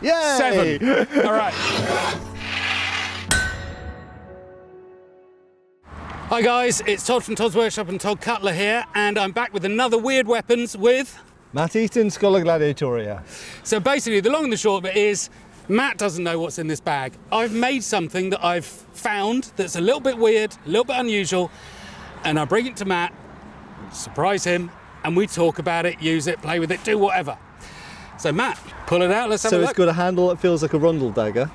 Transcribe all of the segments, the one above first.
Yay! 7. All right. Hi guys, it's Todd from Todd's Workshop and Todd Cutler here, and I'm back with another Weird Weapons with Matt Easton, Scholar Gladiatoria. So basically, the long and the short of it is, Matt doesn't know what's in this bag. I've made something that I've found that's a little bit weird, a little bit unusual, and I bring it to Matt, surprise him, and we talk about it, use it, play with it, do whatever. So Matt, pull it out, let's have a look. So it's got a handle that feels like a Rondel dagger.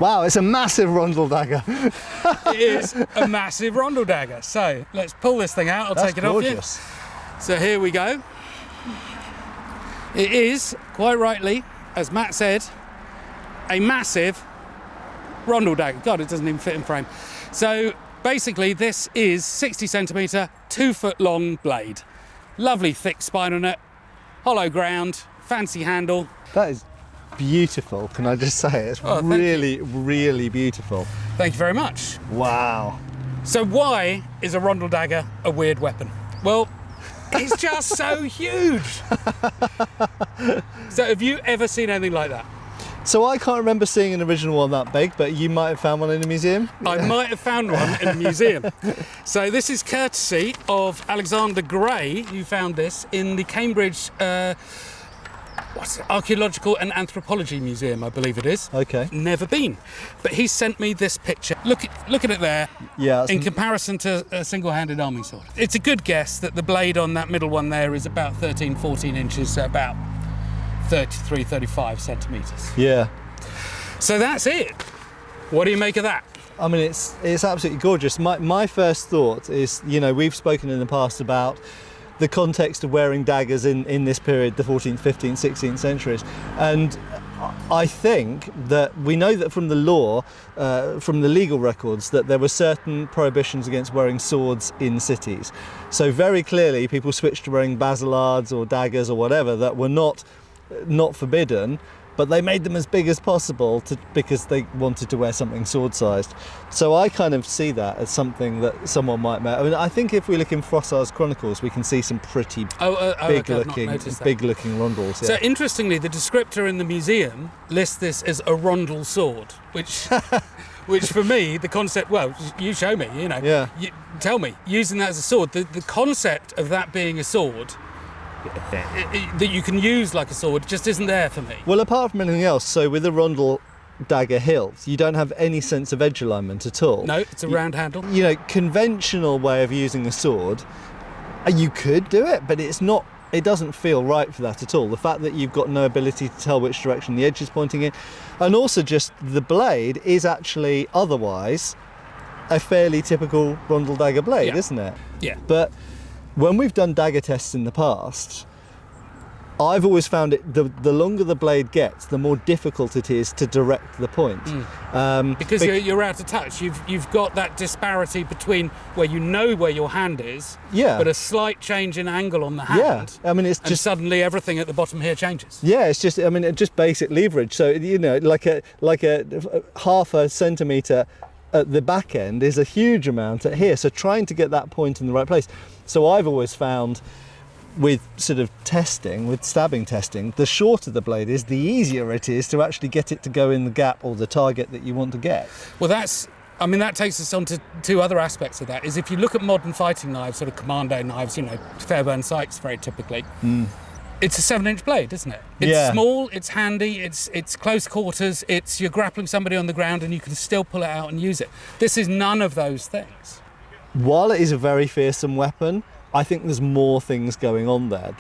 Wow, it's a massive Rondel dagger. It is a massive Rondel dagger. So let's pull this thing out, I'll take it off you. So here we go. It is, quite rightly, as Matt said, a massive Rondel dagger. God, it doesn't even fit in frame. So basically this is 60 centimetre, 2 foot long blade. Lovely thick spine on it, hollow ground, fancy handle. That is beautiful, can I just say? It's really, really beautiful. Thank you very much. Wow. So why is a Rondel dagger a weird weapon? Well, it's just so huge. So have you ever seen anything like that? So I can't remember seeing an original one that big, but you might have found one in a museum? I might have found one in a museum. So this is courtesy of Alexander Gray, who found this in the Cambridge Archeological and Anthropology Museum, I believe it is. Okay. Never been. But he sent me this picture. Look at it there. Yeah. In comparison to a single-handed arming sword. It's a good guess that the blade on that middle one there is about 13, 14 inches, so about 33, 35 centimetres. Yeah. So that's it. What do you make of that? I mean, it's absolutely gorgeous. My first thought is, you know, we've spoken in the past about the context of wearing daggers in this period, the 14th, 15th, 16th centuries. And I think that we know that from the law, from the legal records, that there were certain prohibitions against wearing swords in cities. So very clearly people switched to wearing basillards or daggers or whatever that were not forbidden, but they made them as big as possible because they wanted to wear something sword-sized. So I kind of see that as something that someone might wear. I mean, I think if we look in Froissart's Chronicles, we can see some pretty big-looking rondels. Yeah. So interestingly, the descriptor in the museum lists this as a rondel sword, which for me, the concept, well, you show me, you know, yeah. You tell me, using that as a sword, the concept of that being a sword, that you can use like a sword, just isn't there for me. Well, apart from anything else, so with a Rondel dagger hilt, you don't have any sense of edge alignment at all. No, it's a round handle. You know, conventional way of using a sword, you could do it, but it's not. It doesn't feel right for that at all. The fact that you've got no ability to tell which direction the edge is pointing in, and also just the blade is actually otherwise a fairly typical Rondel dagger blade, yeah. Isn't it? Yeah. But when we've done dagger tests in the past, I've always found it, the longer the blade gets, the more difficult it is to direct the point. Because you're out of touch. You've got that disparity between where you know where your hand is, yeah, but a slight change in angle on the hand. Yeah, I mean, it's and just suddenly everything at the bottom here changes. Yeah, it's just, I mean, it's just basic leverage. So, you know, like a half a centimetre at the back end is a huge amount at here. So trying to get that point in the right place. So I've always found with sort of testing, with stabbing testing, the shorter the blade is, the easier it is to actually get it to go in the gap or the target that you want to get. Well, that takes us on to two other aspects of that. Is if you look at modern fighting knives, sort of commando knives, you know, Fairbairn Sykes very typically, it's a 7-inch blade, isn't it? It's small, it's handy, it's close quarters, you're grappling somebody on the ground and you can still pull it out and use it. This is none of those things. While it is a very fearsome weapon, I think there's more things going on there.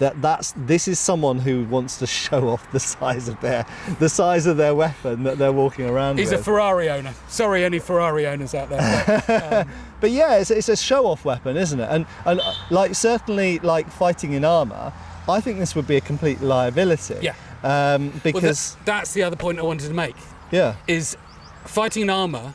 This is someone who wants to show off the size of their weapon that they're walking around with. He's a Ferrari owner. Sorry, any Ferrari owners out there. But yeah, it's a show-off weapon, isn't it? And like certainly like fighting in armour, I think this would be a complete liability. Yeah. Because that's the other point I wanted to make. Yeah. Is fighting in armour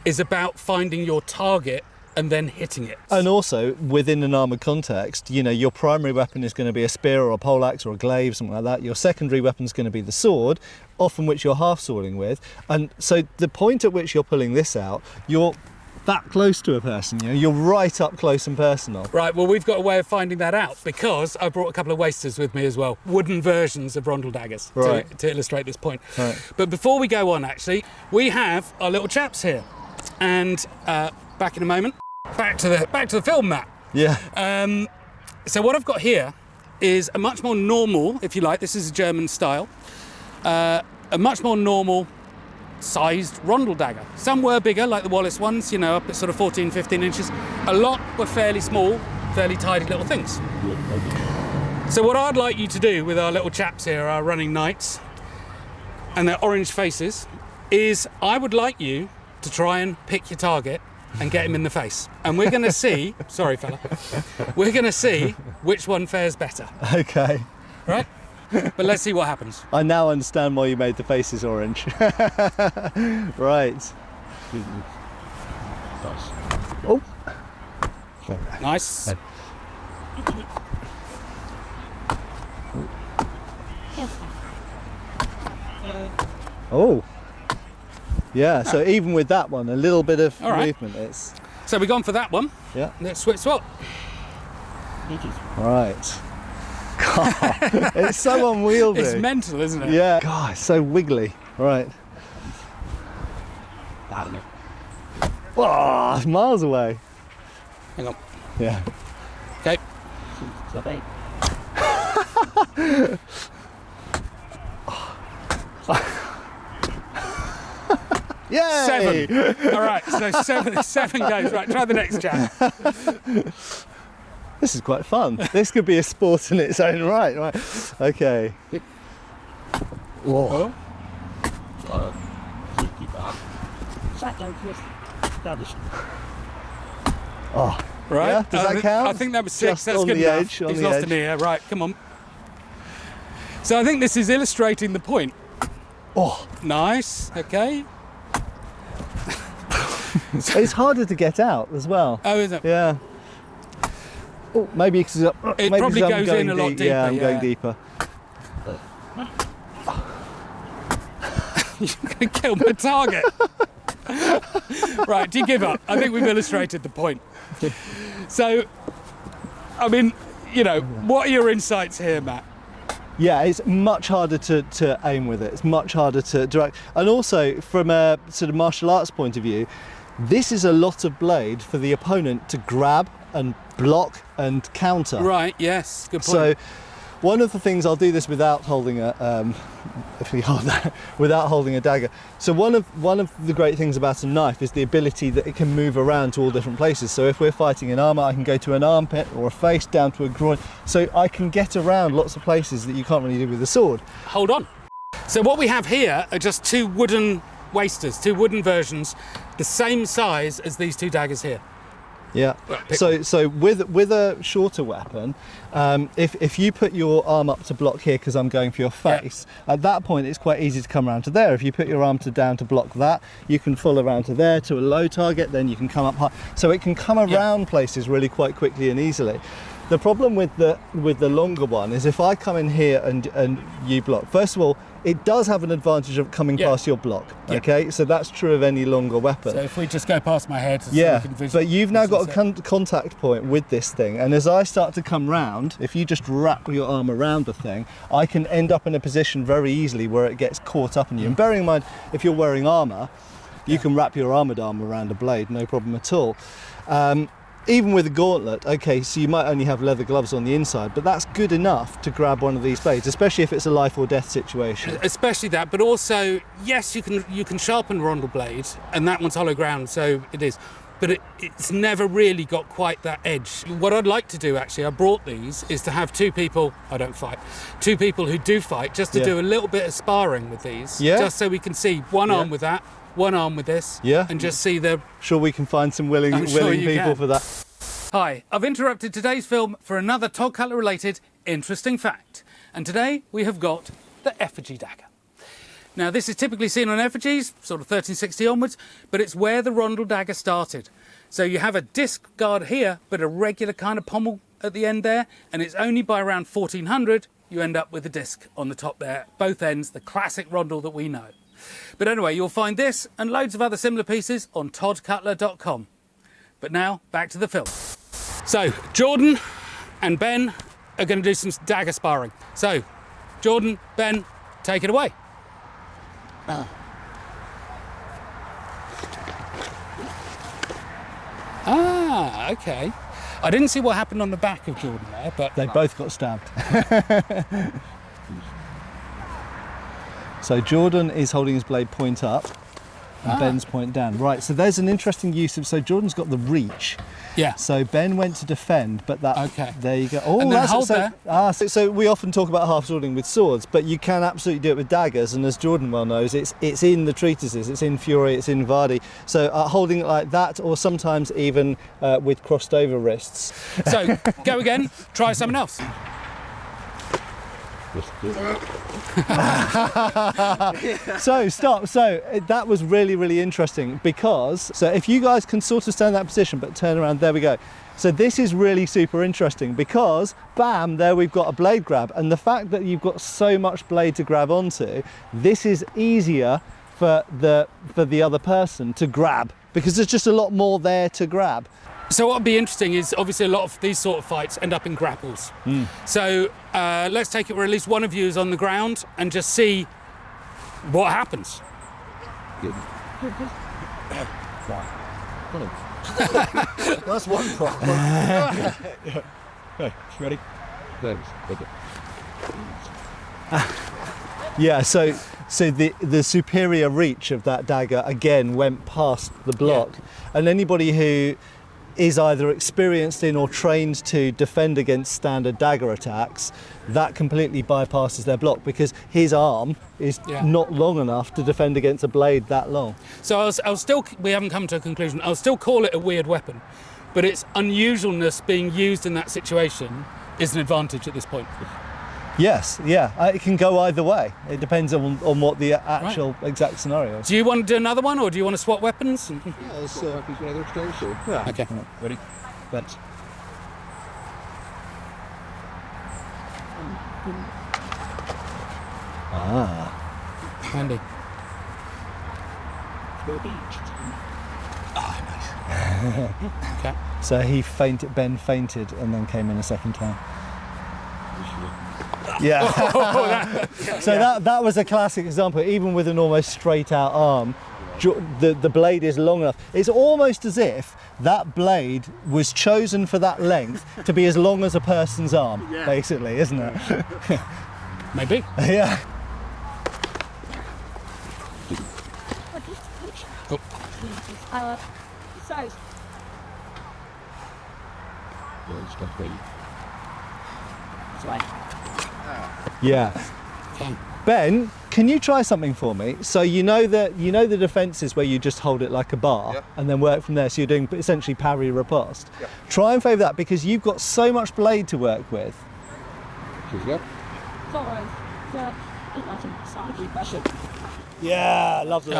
is about finding your target and then hitting it. And also, within an armoured context, you know, your primary weapon is going to be a spear or a poleaxe or a glaive, something like that. Your secondary weapon is going to be the sword, often which you're half swording with. And so the point at which you're pulling this out, you're that close to a person. You know, you're right up close and personal. Right, well, we've got a way of finding that out because I brought a couple of wasters with me as well, wooden versions of Rondel daggers to illustrate this point. Right. But before we go on, actually, we have our little chaps here. And back in a moment, back to the film, Matt. Yeah. So what I've got here is a much more normal, if you like, this is a German style, a much more normal sized Rondel dagger. Some were bigger, like the Wallace ones, you know, up at sort of 14, 15 inches. A lot were fairly small, fairly tidy little things. So what I'd like you to do with our little chaps here, our running knights, and their orange faces, is I would like you to try and pick your target and get him in the face. And we're going to see, sorry fella, we're going to see which one fares better. Okay. Right? But let's see what happens. I now understand why you made the faces orange. Right. Oh. Nice. Oh. Yeah, so even with that one, a little bit of All right. movement. It's So we've gone for that one. yeah. Let's swap. Right. God, it's so unwieldy. It's mental, isn't it? Yeah. God, it's so wiggly. Right. Oh, it's miles away. Hang on. Yeah. Okay. Yay! 7. All right, so seven goes. Right, try the next jab. This is quite fun. This could be a sport in its own right. Right. Okay. Whoa. Oh. Right. Yeah, does that count? I think that was 6. Just That's on good the enough. edge, on He's the lost edge. an ear. Right, come on. So I think this is illustrating the point. Oh. Nice. Okay. It's harder to get out as well. Oh, is it? Yeah. Oh, maybe because It maybe probably 'cause I'm goes in going a lot deep. deeper, Yeah, I'm yeah. going deeper. You're going to kill my target. Right, do you give up? I think we've illustrated the point. So, I mean, you know, what are your insights here, Matt? Yeah, it's much harder to aim with it. It's much harder to direct. And also, from a sort of martial arts point of view, this is a lot of blade for the opponent to grab and block and counter. Right, yes, good point. So, one of the things, I'll do this without holding a, if we hold that, without holding a dagger. So one of the great things about a knife is the ability that it can move around to all different places. So if we're fighting in armour, I can go to an armpit or a face, down to a groin. So I can get around lots of places that you can't really do with a sword. Hold on. So what we have here are just 2 wooden wasters, 2 wooden versions, the same size as these 2 daggers here. Yeah. So with a shorter weapon, if you put your arm up to block here because I'm going for your face, at that point it's quite easy to come around to there. If you put your arm down to block that, you can full around to there to a low target, then you can come up high. So it can come around places really quite quickly and easily. The problem with the longer one is if I come in here and you block, first of all, it does have an advantage of coming past your block, okay? So that's true of any longer weapon. So if we just go past my head... Yeah, so we can but you've now got a contact point with this thing, and as I start to come round, if you just wrap your arm around the thing, I can end up in a position very easily where it gets caught up in you. And bearing in mind, if you're wearing armour, you can wrap your armoured arm around a blade, no problem at all. Even with a gauntlet, okay, so you might only have leather gloves on the inside, but that's good enough to grab one of these blades, especially if it's a life or death situation. Especially that, but also, yes, you can sharpen Rondel blade, and that one's hollow ground, so it is. But it's never really got quite that edge. What I'd like to do, actually, I brought these, is to have 2 people, I don't fight, 2 people who do fight, just to do a little bit of sparring with these, just so we can see one arm with that, one arm with this, and just see the... Sure we can find some willing people for that. Hi, I've interrupted today's film for another Todd Cutler related interesting fact. And today we have got the effigy dagger. Now this is typically seen on effigies, sort of 1360 onwards, but it's where the Rondel dagger started. So you have a disc guard here, but a regular kind of pommel at the end there, and it's only by around 1400 you end up with a disc on the top there, both ends, the classic Rondel that we know. But anyway, you'll find this and loads of other similar pieces on toddcutler.com. But now, back to the film. So, Jordan and Ben are going to do some dagger sparring. So, Jordan, Ben, take it away. Ah, okay. I didn't see what happened on the back of Jordan there, but... They both got stabbed. So Jordan is holding his blade point up and Ben's point down. Right, so there's an interesting use of... So Jordan's got the reach. Yeah. So Ben went to defend, but that... Okay. There you go. Oh, and then hold there. So we often talk about half-swording with swords, but you can absolutely do it with daggers, and as Jordan well knows, it's in the treatises, it's in Fury, it's in Vardy. So holding it like that, or sometimes even with crossed-over wrists. So, go again, try something else. So stop. So that was really, really interesting because, so if you guys can sort of stay in that position but turn around, there we go. So this is really super interesting because bam, there we've got a blade grab, and the fact that you've got so much blade to grab onto, this is easier for the other person to grab because there's just a lot more there to grab. So what would be interesting is obviously a lot of these sort of fights end up in grapples. So let's take it where at least one of you is on the ground and just see what happens. That's one problem. Okay, ready? Thanks. Yeah, so the superior reach of that dagger again went past the block, and anybody who is either experienced in or trained to defend against standard dagger attacks, that completely bypasses their block because his arm is not long enough to defend against a blade that long. So I'll still, we haven't come to a conclusion, I'll still call it a weird weapon, but its unusualness being used in that situation is an advantage at this point. Yes, yeah, it can go either way. It depends on what the actual exact scenario is. Do you want to do another one, or do you want to swap weapons? Yeah, let's another exchange sword. Yeah. Okay. Ready? But Handy. Okay. so Ben fainted and then came in a second time. Yeah. So that was a classic example. Even with an almost straight out arm, the blade is long enough. It's almost as if that blade was chosen for that length to be as long as a person's arm, basically, isn't it? Maybe. Yeah. Yeah. Okay. Ben, can you try something for me? So you know the defences where you just hold it like a bar and then work from there. So you're doing essentially parry riposte. Yeah. Try and favour that because you've got so much blade to work with. Yeah, lovely.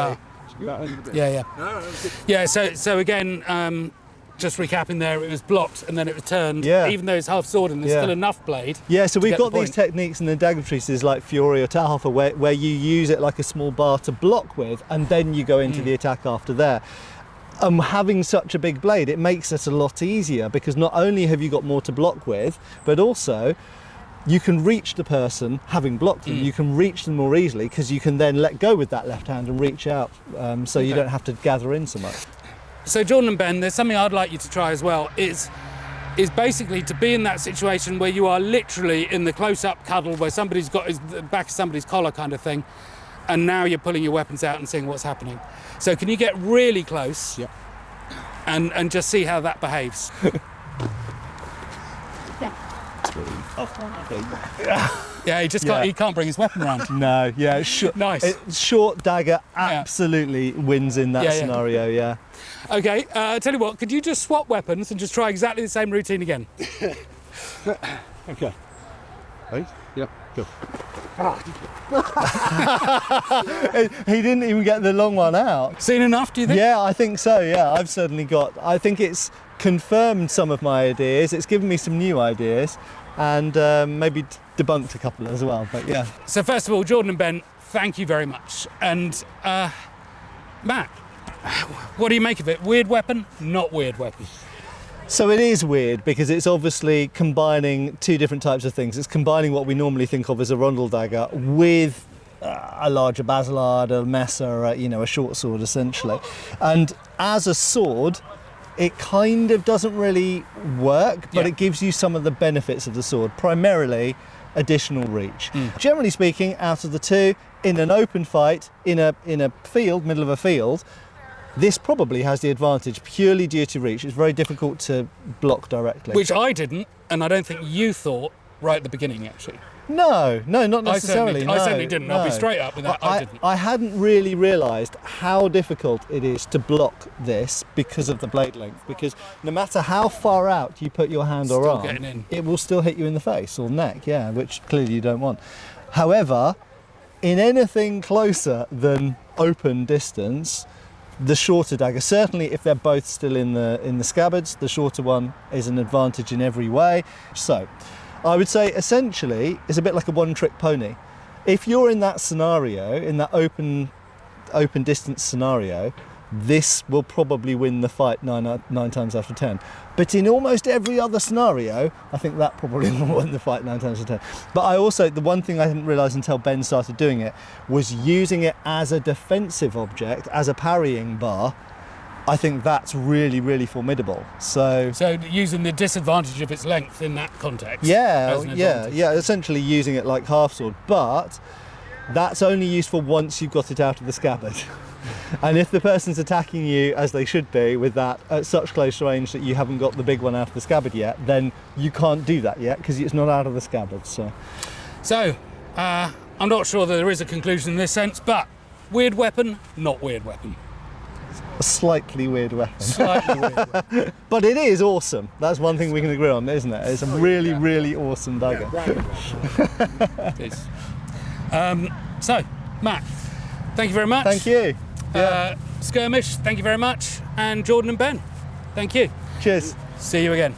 Yeah. So again, just recapping there, it was blocked and then it was turned. Yeah. Even though it's half sword and there's still enough blade. Yeah, so to we've get got the these point. techniques in the dagger treatises like Fury or Talhalfa where you use it like a small bar to block with and then you go into the attack after there. Having such a big blade, it makes it a lot easier because not only have you got more to block with, but also you can reach the person having blocked them. You can reach them more easily because you can then let go with that left hand and reach out, so you don't have to gather in so much. So Jordan and Ben, there's something I'd like you to try as well. Is basically to be in that situation where you are literally in the close-up cuddle where somebody's got the back of somebody's collar kind of thing, and now you're pulling your weapons out and seeing what's happening. So can you get really close and just see how that behaves? Yeah, he just can't. He can't bring his weapon around. No, yeah, Nice. Short dagger absolutely wins in that scenario. Yeah. Okay, tell you what, could you just swap weapons and just try exactly the same routine again? Okay. Right? Yeah, go. He didn't even get the long one out. Seen enough, do you think? Yeah, I think so. Yeah, I've certainly got. I think it's confirmed some of my ideas. It's given me some new ideas, and maybe debunked a couple as well. But yeah. So first of all, Jordan and Ben, thank you very much. And Matt, What do you make of it? Weird weapon, not weird weapon? So it is weird because it's obviously combining two different types of things. It's combining what we normally think of as a rondel dagger with a larger basilard, a messer, a short sword essentially. And as a sword, it kind of doesn't really work, but it gives you some of the benefits of the sword, primarily additional reach. Generally speaking, out of the two, in an open fight, in a field, middle of a field, this probably has the advantage purely due to reach. It's very difficult to block directly. Which I didn't, and I don't think you thought right at the beginning, actually. No, not necessarily. I certainly didn't. I'll be straight up with that. I didn't. I hadn't really realised how difficult it is to block this because of the blade length. Because no matter how far out you put your hand or arm, it will still hit you in the face or neck, which clearly you don't want. However, in anything closer than open distance, the shorter dagger, certainly if they're both still in the scabbards, the shorter one is an advantage in every way. So I would say essentially it's a bit like a one-trick pony. If you're in that scenario, in that open distance scenario, this will probably win the fight nine times out of 10. But in almost every other scenario, I think that probably will win the fight 9 times out of 10. But I also, the one thing I didn't realise until Ben started doing it, was using it as a defensive object, as a parrying bar. I think that's really, really formidable. So using the disadvantage of its length in that context. Yeah, essentially using it like half sword. But that's only useful once you've got it out of the scabbard. And if the person's attacking you, as they should be, with that at such close range that you haven't got the big one out of the scabbard yet, then you can't do that yet because it's not out of the scabbard. So I'm not sure that there is a conclusion in this sense, but weird weapon, not weird weapon. A slightly weird weapon. Slightly weird weapon. But it is awesome. That's one thing we can agree on, isn't it? It's a really, really awesome dagger. It is. So, Matt, thank you very much. Thank you. Skirmish, thank you very much. And Jordan and Ben, thank you. Cheers. See you again.